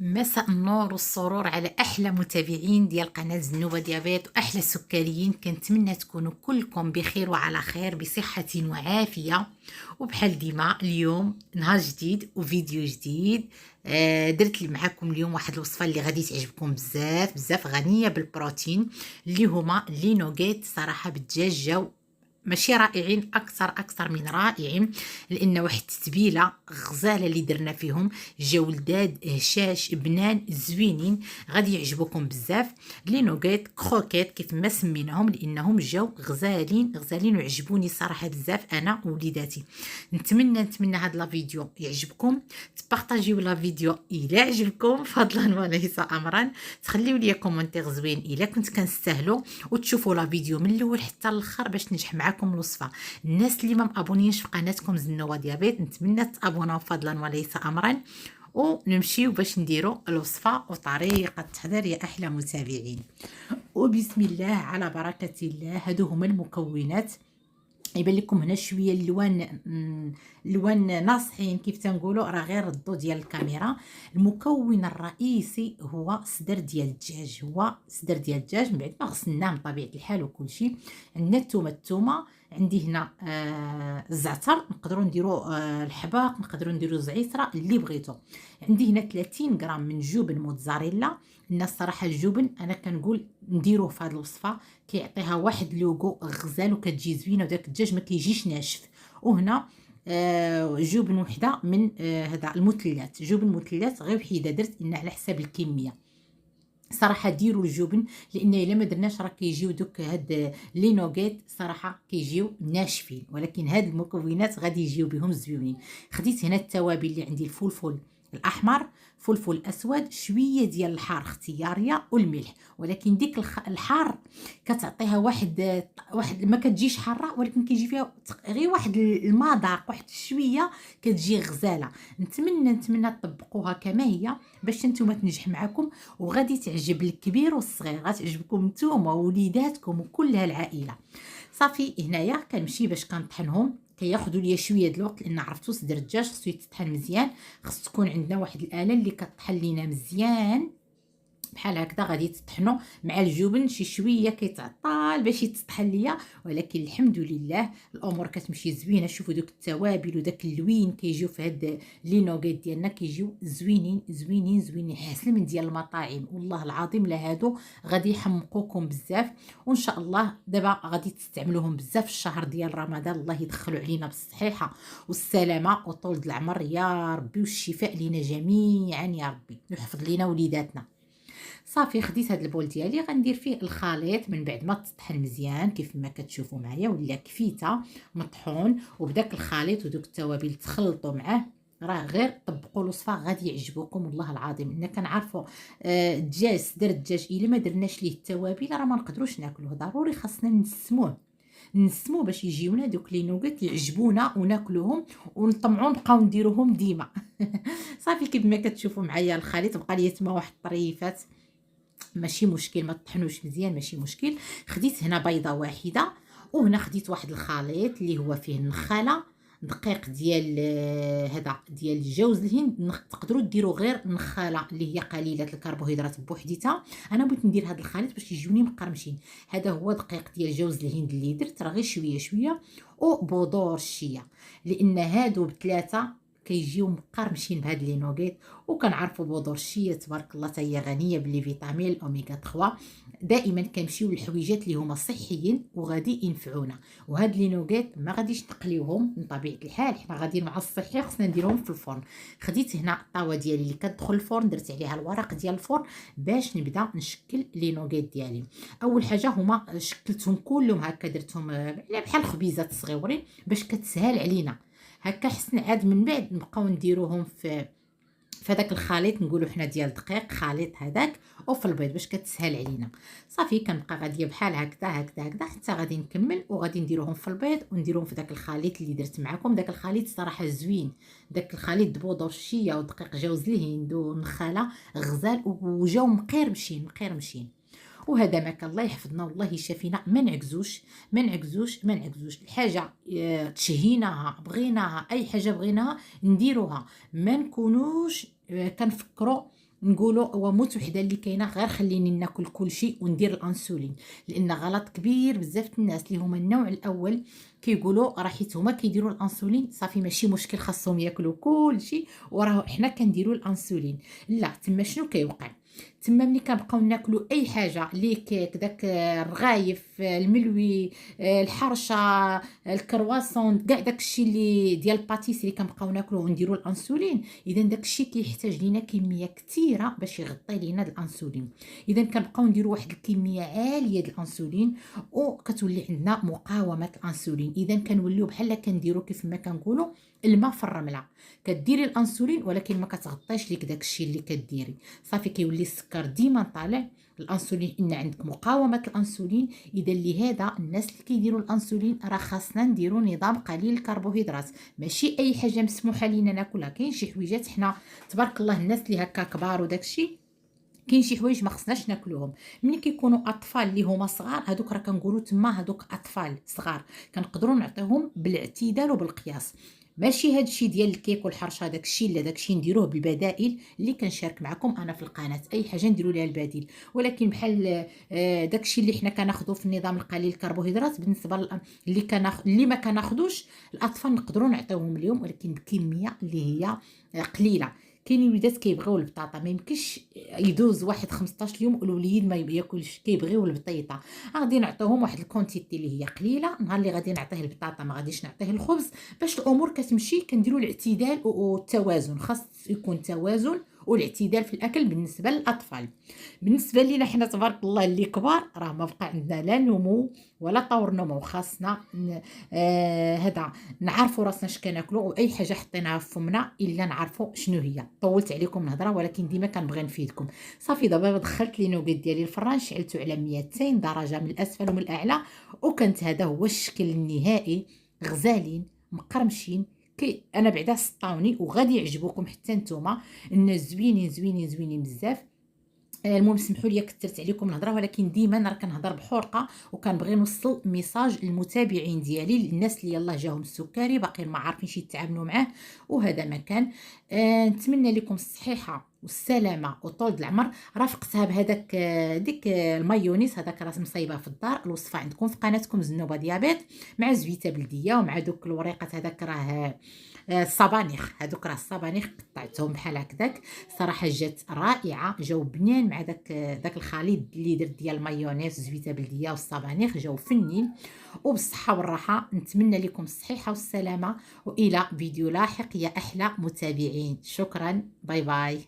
مساء النور والسرور على احلى متابعين ديال قناه زنوبه ديابيت واحلى سكريين. كنتمنى تكونوا كلكم بخير وعلى خير بصحه وعافيه. وبحال ديما اليوم نهار جديد وفيديو جديد. درت لي معكم اليوم واحد الوصفه اللي غادي تعجبكم بزاف بزاف، غنيه بالبروتين، اللي هما لي نوغيت صراحه بالدجاج. جاو ماشي رائعين، اكثر من رائعين، لان واحد التتبيله غزاله اللي درنا فيهم. جاو لداد هشاش بنان زوينين، غادي يعجبوكم بزاف. لي نوغيت كروكيت كيف ما سميناهم، لانهم جاو غزالين وعجبوني صراحه بزاف انا ووليداتي. نتمنى هاد لا فيديو يعجبكم، تبارطاجيو لا فيديو الى عجبكم فضلا وليس امرا، تخليو لي كومونتير زوين الا كنت كنستاهلوا، وتشوفوا لا فيديو من الاول حتى الاخر باش تنجح معكم الوصفه. الناس اللي ما مابونينش في قناتكم زنوبه ديابيت نتمنى تابوناو فضلا وليس امرا، ونمشيو باش نديروا الوصفه وطريقه التحضير يا احلى متابعين. وبسم الله على بركه الله. هادو هما المكونات. يبان لكم هنا شويه اللوان ناصحين كيف تنقولوا، راه غير الضو ديال الكاميرا. المكون الرئيسي هو صدر ديال الدجاج، من بعد ما غسلناه بطبيعه الحال وكل شيء. عندنا الثومه، عندي هنا الزعتر، نقدروا نديروا الحباق، نقدروا نديروا زعتره اللي بغيتو. عندي هنا 30 غرام من جبن موتزاريلا. الناس صراحه الجبن انا كنقول نديروه في هذه الوصفه، كيعطيها واحد لوغو غزال وكتجي زوينه، وداك الدجاج ما كيجيش ناشف. وهنا جبن وحده من هذا المثلثات، جبن مثلث غير وحيده درت، ان على حساب الكميه. صراحه ديروا الجبن، لان الا ما درناش راه كيجيو دوك هاد لي نوغيت صراحه كيجيو ناشفين، ولكن هاد المكونات غادي يجيو بهم زوينين. خديت هنا التوابل اللي عندي: الفلفل الاحمر، فلفل اسود، شويه ديال الحار اختياريه، والملح. ولكن ديك الحار كتعطيها واحد ما كتجيش حاره، ولكن كيجي فيها غير واحد المذاق، واحد شويه كتجي غزاله. نتمنى تطبقوها كما هي باش نتوما تنجح معكم، وغادي تعجب الكبير والصغير، غتعجبكم نتوما ووليداتكم وكلها العائله. صافي هنايا كنمشي باش كنطحنهم، كياخذوا ليا شويه د الوقت، لان عرفتوا صدر الدجاج خصو يتطحن مزيان. خص تكون عندنا واحد الاله اللي كطحن لينا مزيان بحال هكذا، غادي تطحنوا مع الجبن شي شويه كيتعطل باش يتطحن ليا، ولكن الحمد لله الامور كتمشي زوينه. شوفوا دوك التوابل وداك اللوين كيجيو في هاد لي نوغيت ديالنا، كيجيو زوينين حسن من ديال المطاعم، والله العظيم لا هادو غادي يحمقوكم بزاف. وان شاء الله دابا غادي تستعملوهم بزاف في الشهر ديال رمضان. الله يدخلوا علينا بالصحيحه والسلامه وطول العمر يا ربي، والشفاء لينا جميعا يا ربي، ويحفظ لينا وليداتنا. صافي خديت هاد البول ديالي، غندير فيه الخليط من بعد ما تطحن مزيان كيف ما كتشوفوا معايا، ولا كفيته مطحون، وبداك الخليط ودوك التوابل تخلطوا معاه. راه غير طبقوا الوصفه غادي يعجبكم والله العظيم. ان كنعرفوا الدجاج صدر الدجاج الا ما درناش ليه التوابل راه ما نقدروش ناكلوه، ضروري خاصنا نسموه باش يجيونا دوك لي نوغيت يعجبونا وناكلوهم ونطمعوا نبقاو نديروهم ديما. صافي كيف ما كتشوفوا معايا الخليط بقى لي تما واحد الطريفات، ماشي مشكل، ما تطحنوش مزيان ماشي مشكل. خديت هنا بيضه واحده، وهنا خديت واحد الخليط اللي هو فيه النخاله، دقيق ديال هذا ديال الجوز الهند. تقدروا ديروا غير نخاله اللي هي قليله الكربوهيدرات بوحديتها. انا بغيت ندير هذا الخليط باش يجوني مقرمشين. هذا هو دقيق ديال جوز الهند اللي درت، راه غير شويه وبودور الشيا، لان هادو بثلاثه كيجيو مقرمشين بهاد لي نوغيت. وكنعرفوا بودور الشيا تبارك الله حتى هي غنيه بالفيتامين الاوميغا 3. دائما كنمشيو للحويجات اللي هما صحيين وغادي ينفعونا. وهاد لي نوغيت ما غاديش نقليوهم من طبيعه الحال، حنا غاديين مع الصحي، خصنا نديرهم في الفرن. خديت هنا الطاوه ديالي اللي كتدخل الفرن، درت عليها الورق ديال الفرن باش نبدا نشكل لي نوغيت ديالي. اول حاجه هما شكلتهم كلهم هكا، درتهم بحال خبيزات صغيورين باش كتسهل علينا هكا. حسن عاد من بعد نبقاو نديروهم في هذاك الخليط، نقولوا حنا ديال دقيق خليط هذاك، وفي البيض باش كتسهل علينا. صافي كنبقى غاديه بحال هكذا حتى غادي نكمل، وغادي نديروهم في البيض ونديروهم في داك الخليط اللي درت معكم. داك الخليط صراحه زوين، داك الخليط بودور الشيا ودقيق جوز الهند والنخاله غزال، وجاو مقرمشين. وهذا ماك الله يحفظنا والله يشافينا. ما نعكزوش الحاجه تشهيناها بغيناها، اي حاجه بغيناها نديروها، ما نكونوش كنفكروا نقولوا هو موت وحده اللي كاينه، غير خليني ناكل كل شيء وندير الانسولين، لان غلط كبير بزاف الناس اللي هما النوع الاول كيقولوا راه حيت هما كيديروا الانسولين صافي ماشي مشكل، خاصهم ياكلوا كل شيء وراه حنا كنديروا الانسولين. لا، تما شنو كيوقع؟ تما ملي كنبقاو ناكلوا اي حاجه لي كيك داك الرغايف الملوي الحرشه الكرواسون كاع داكشي اللي ديال الباتيسري اللي كنبقاو ناكلوه ونديروا الانسولين، اذا داكشي كيحتاج لينا كميه كثيره باش يغطي لينا الانسولين. اذا كنبقاو نديروا واحد الكميه عاليه ديال الانسولين وكتولي عندنا مقاومه الانسولين. اذا كنوليو بحال كنديروا كيف ما كنقولوا الماء في الرمله، كديري الانسولين ولكن ما كتغطيش ليك داكشي اللي كديري، صافي كيولي السكر ديما طالع. الانسولين ان عندك مقاومه الانسولين، اذا لهذا الناس اللي كيديروا الانسولين راه خاصنا نديروا نظام قليل الكربوهيدرات، ماشي اي حاجه مسموحه لينا ناكلها. كاين شي حويجات حنا تبارك الله الناس اللي هكا كبار وداكشي، كاين شي حوايج ما خصناش ناكلوهم. ملي كيكونوا اطفال اللي هما صغار، هذوك راه كنقولوا تما هذوك اطفال صغار كنقدروا نعطيهم بالاعتدال وبالقياس، ماشي هادشي ديال الكيك والحرشه داكشي، لا داكشي نديروه بالبدائل اللي كنشارك معكم انا في القناه، اي حاجه نديروا ليها البديل. ولكن بحال داكشي اللي حنا كناخذوا في النظام القليل الكربوهيدرات بالنسبه اللي ما كناخذوش الاطفال نقدروا نعطيوهم اليوم ولكن بكميه اللي هي قليله. كاينين الوليدات كيبغيو البطاطا، ما يمكنش يدوز واحد 15 يوم والوليد ما ياكلش، كيبغيو البطيطه، غادي نعطيوهم واحد الكونتيتي اللي هي قليله. نهار اللي غادي نعطيه البطاطا ما غاديش نعطيه الخبز، باش الامور كتمشي كنديروا الاعتدال والتوازن، خاص يكون توازن والاعتدال في الاكل بالنسبه للاطفال. بالنسبه لينا حنا تبارك الله اللي كبار راه ما بقى عندنا لا نمو ولا طور نمو، خاصنا هذا نعرفوا راسنا اش كناكلوا، واي حاجه حطيناها في فمنا الا نعرفوا شنو هي. طولت عليكم الهضره ولكن ديما كنبغي نفيدكم. صافي دابا دخلت لي نوغيت ديالي الفران، شعلته على 200 درجه من الاسفل ومن الاعلى، وكانت هذا هو الشكل النهائي، غزالين مقرمشين. انا بعدا سطاوني وغادي يعجبوكم حتى نتوما، الناس زوينين زوينين زوينين بزاف. المهم سمحوا لي كثرت عليكم الهضره، ولكن ديما راه كنهضر بحرقه وكنبغي نوصل ميساج للمتابعين ديالي، للناس اللي يلاه جاهم السكري باقيين ما عارفينش يتعاملوا معاه، وهذا ما كان. نتمنى لكم الصحيحه والسلامه وطول العمر. رافقتها بهذاك ديك المايونيز، هذاك راه مصايبه في الدار، الوصفه عندكم في قناتكم زنوبه ديابيت، مع زويته بلديه ومع دوك الوريقات هذاك راه الصبانيخ، هذوك راه الصبانيخ قطعتهم بحال هكذاك، صراحه جات رائعه، جاو بنين مع داك الخليط اللي درت ديال المايونيز زويته بلديه والصبانيخ، جاو فنين وبالصحه والراحه. نتمنى لكم الصحه والسلامه، والى فيديو لاحق يا احلى متابعين. شكرا، باي باي.